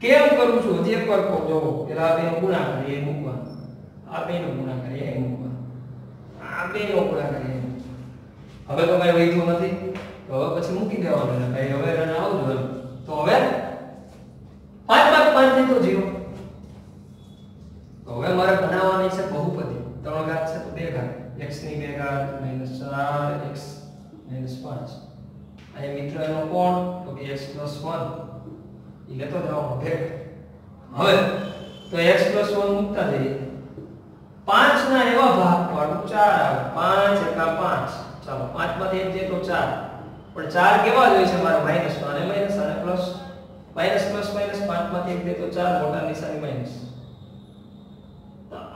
કેમ કરું છું હજી એકવાર કહો જો પેલા બેનો ગુણાકાર એ મૂકવા આ બેનો ગુણાકાર એ મૂકવા આ બેનો ગુણાકાર એ હવે તો કઈ વૈધું નથી તો હવે પછી મૂકી દેવાનું ને ભાઈ હવે રન આવજો તો હવે 5 5 થી તો 0 તો હવે મારે બનાવવાની છે બહુપદી 3 ઘાત છે તો 2 ઘાત x ની 2 ઘાત -4x -5 અહીં મિત્ર એનો કોણ તો કે x+1 ઈ લેતો જાઓ ભેગ હવે તો x+1 મૂકતા જઈએ 5 ના એવા ભાગ પાડું 4 આવે 5 એકા 5 ચાલો 5 માંથી 1 જાય તો 4 પણ 4 કેવા જોઈએ છે મારે માઈનસ અને માઈનસ અને પ્લસ માઈનસ પ્લસ માઈનસ 5 માંથી 1 જાય તો 4 મોટા નિશાની માઈનસ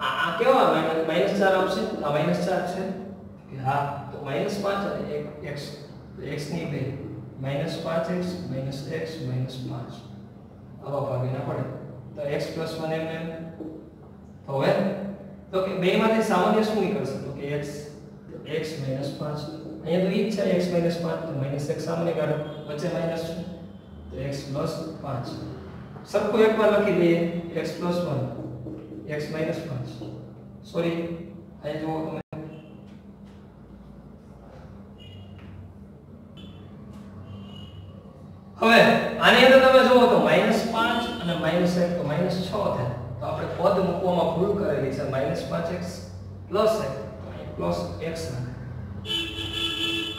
આ કેવા -4 આવશે આ -4 છે કે હા તો -5 અને 1 x તો x ની 2 -5x -x -5 આવા ભાગીના પડે તો x+1 એમ તો હવે તો કે બે માંથી સામાન્ય શું નીકળશે તો કે x -5 અહીંયા તો ઈ જ છે x -5 તો -x સામાન્ય કાઢો વચ્ચે માઈનસ છે તો x+5 સરખું એકવાર લખી દઈએ x+1 x -5 સોરી અહીં જુઓ તમે હવે આની અંદર તમે જુઓ તો -5 અને -1 તો -6 થાય તો આપણે પદ મૂકવામાં ભૂલ કરેલી છે -5x +1 +x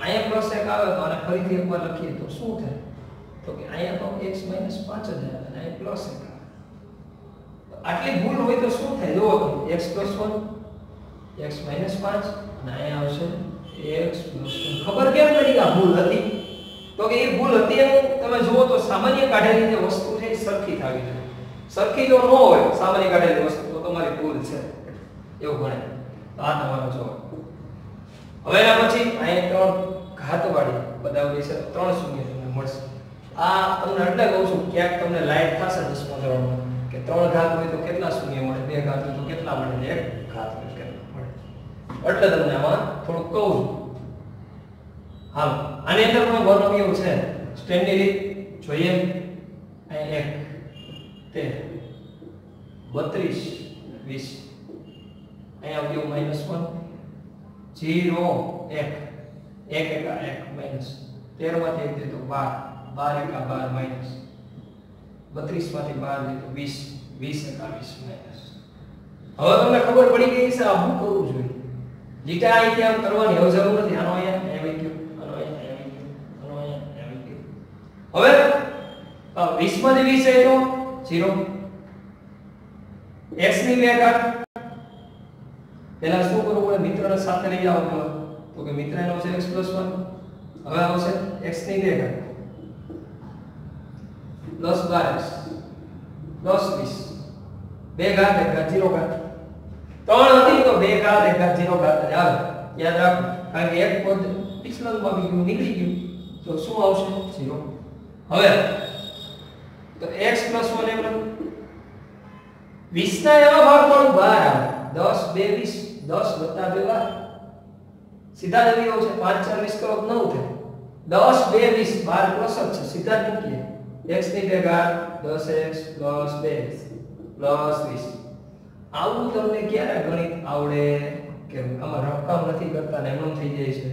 અહીંયા +1 આવે તો આને ફરીથી એકવાર લખીએ તો શું થાય તો કે અહીંયા તો x -5 જ આવે અને અહીં +1 આટલી ભૂલ હોય તો શું થાય જુઓ તો x+1 x -5 અને અહીંયા આવશે x+1 ખબર કેમ પડી આ ભૂલ હતી તો કે એ ભૂલ હતી એનું તમે જુઓ તો સામાન્ય કાઢેલી જે વસ્તુ છે એ સરખી થવી જોઈએ સરખી જો ન હોય સામાન્ય કાઢેલી વસ્તુ તો તમારી ભૂલ છે એવું ગણે તો આ તમારો જવાબ હવે એના પછી અહીંયા 3 ઘાતવાળી બતાવેલી છે 3 શૂન્ય તમને મળશે આ તમને એટલે કહું છું ક્યાંક તમને લાઈટ થશે 10મા ધોરણમાં કે 3 ઘાત હોય તો કેટલા શૂન્ય મળે 2 ઘાત હોય તો કેટલા મળે 1 ઘાત હોય તો કેટલા મળે એટલે તમને આમાં થોડું કહું છું હાલ આની અંદર પણ વર્ણવ્યું છે સ્ટેન્ડની રીત જોઈએ અહીં 1 તે 32 20 અહીં આવ્યું -1 0 1 એકા 1 માઈનસ 13 માંથી 1 જાય તો 12 12 એકા 12 માઈનસ 32 માંથી 12 જાય તો 20 20 એકા 20 માઈનસ હવે તમને ખબર પડી ગઈ છે આ શું કરવું જોઈએ જીટા અહીંથી આમ કરવાની હવે જરૂર નથી આનો અહીંયા આવી ગયો હવે 20 માંથી 20 જાય તો 0 x ની 2 ઘાત પહેલા શું કરવું પડે મિત્રને સાથે લઈ આવો પેલો તો કે મિત્ર એનો છે x+1 હવે આવશે x ની 2 ઘાત +12x +20 2 ઘાત 1 ઘાત 0 ઘાત 3 હતી તો 2 ઘાત 1 ઘાત 0 ઘાત જ આવે યાદ રાખો કારણ કે એક પદ પિછલામાં આવી ગયું નીકળી ગયું તો શું આવશે 0 હવે તો x+1 એમ 20 ના એવા ભાગ પણ 12 આવે 10 2 20 10 + 2 12 સીધા જ અવયવ છે 5 4 20 કરો તો 9 થાય 10 2 20 12 પ્લસ જ છે સીધા જ મૂકીએ x ની ભેગા 10x + 2x + 20 આવું તમને ક્યારે ગણિત આવડે કે આમાં રકમ નથી કરતા ને એમનું થઈ જાય છે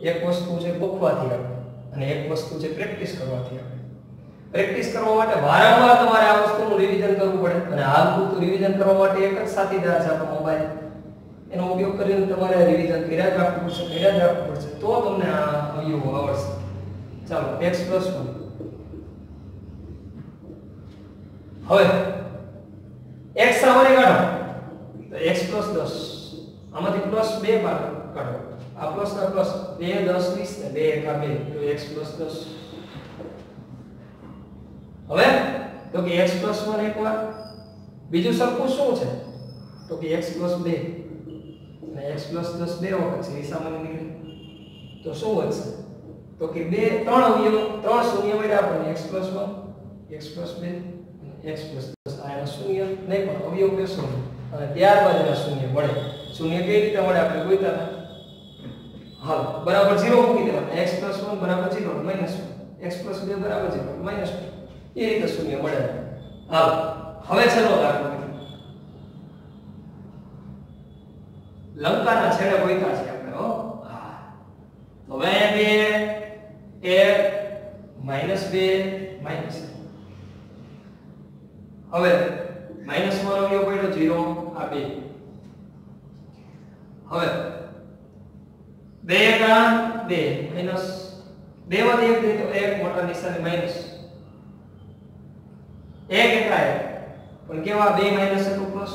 એક વસ્તુ છે ગોખવાથી આવે અને એક વસ્તુ છે પ્રેક્ટિસ કરવાથી આવે પ્રેક્ટિસ કરવા માટે વારંવાર તમારે આ વસ્તુનું રિવિઝન કરવું પડે અને હાલ પૂરતું રિવિઝન કરવા માટે એક જ સાથીદાર છે આપણો મોબાઈલ એનો ઉપયોગ કરીને તમારે રિવિઝન કર્યા જ રાખવું પડશે તો તમને આ અવયવો આવડશે ચાલો x + 1 હવે x સામાન્ય કાઢો તો x + 10 આમાંથી +2 કાઢો આ પ્લસ ના પ્લસ 2 10 20 ને 2 એકા 2 તો x + 10 હવે તો કે x + 1 એકવાર બીજું સરખું શું છે તો કે x + 2 અને x + 10 બે વખત છે એ સામાન્ય નીકળે તો શું વધશે તો કે 3 અવયવ 3 શૂન્ય મળ્યા આપણને x + 1 x + 2 અને x + 10 આ શૂન્ય નહીં પણ અવયવ કે શૂન્ય અને ત્યારબાદ એના શૂન્ય મળે શૂન્ય કેવી રીતે મળે આપણે જોઈતા હતા હાલ બરાબર 0 મૂકી દેવાના x + 1 બરાબર 0 -1 x + 2 બરાબર 0 -2 એ રીતે શૂન્ય મળે હાલ હવે છેલ્લો દાખલો લંકાના છેડે ગોઈતા છે આપણે હો હા તો હવે 2 1 -2 હવે -1 અવયવ પડ્યો 0 આ 2 હવે 2 એકા 2 માઈનસ 2 માંથી 1 દે તો 1 મોટા નિશાની માઈનસ 1 એકા 1 પણ કેવા 2 માઈનસ તો પ્લસ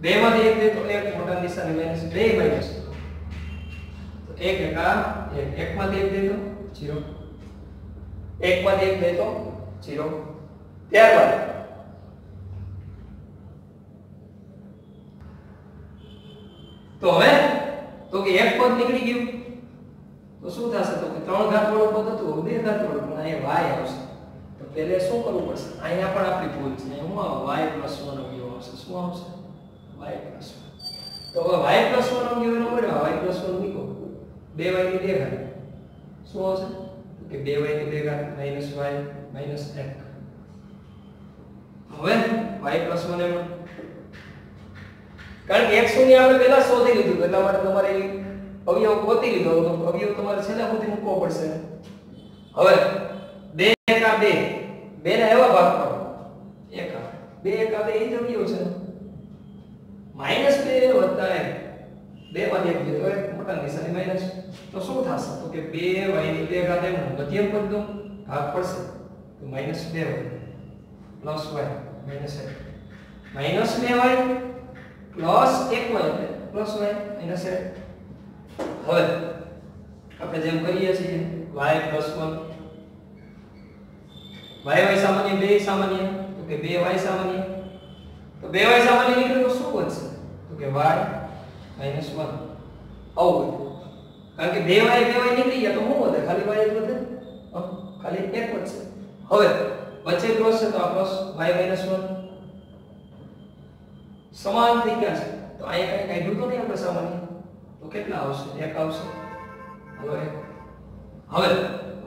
2 માંથી 1 દે તો 1 મોટા નિશાની માઈનસ 2 માઈનસ તો 1 એકા 1 1 માંથી 1 દે તો 0 1 માંથી 1 દે તો 0 ત્યારબાદ તો હવે તો કે એક પદ નીકળી ગયું તો શું થશે તો કે 3 ઘાત વાળું પદ હતું 2 ઘાત વાળું પણ અહીંયા y આવશે તો પહેલે શું કરવું પડશે અહીંયા પણ આપણી ભૂલ છે હું y + 1 અવયવ આવશે શું આવશે y + 1 તો હવે y + 1 અવયવ એનો મળ્યો y + 1 મૂકો 2y ની 2 ઘાત શું આવશે તો કે 2y ની 2 ઘાત - y - 1 હવે y + 1 એનો કારણ કે x શૂન્ય આપણે પહેલા શોધી લીધું એટલા માટે તમારે અવયવ ગોતી લીધો તો અવયવ તમારે છેલ્લે સુધી મૂકવો પડશે હવે 2 એકા 2 2 ના એવા ભાગ પાડો એકા 2 એકા 2 એ જ અવયવ છે -2 + 1 2 માંથી 1 તો એક મોટા નિશાની માઈનસ તો શું થશે તો કે 2y ની 2 ઘાત એમ મધ્યમ પદનો ભાગ પડશે તો -2y + y -1 -2y plus 1y plus y minus 1 હવે આપણે જેમ કરીએ છીએ y + 1 y સામાન્ય 2 સામાન્ય તો કે 2y સામાન્ય તો 2y સામાન્ય નીકળે તો શું વધશે તો કે y - 1 આવું કારણ કે 2y નીકળી ગયા તો શું વધે ખાલી y જ વધે ખાલી 1 વધશે હવે વચ્ચે ક્રોસ છે તો આ પ્લસ y - 1 સમાન થઈ ગયા છે તો અહીંયા કઈ કાઢ્યું તો નહીં આપણે સામાન્ય તો કેટલા આવશે 1 આવશે હવે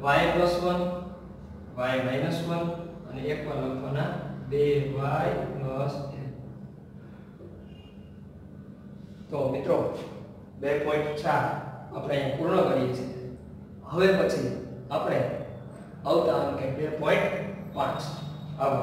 y + 1 y - 1 અને એકમાં લખવાના 2y + 1 તો મિત્રો 2.4 આપણે અહીંયા પૂર્ણ કરીએ છીએ હવે પછી આપણે આવતા અંકે 2.5 આવો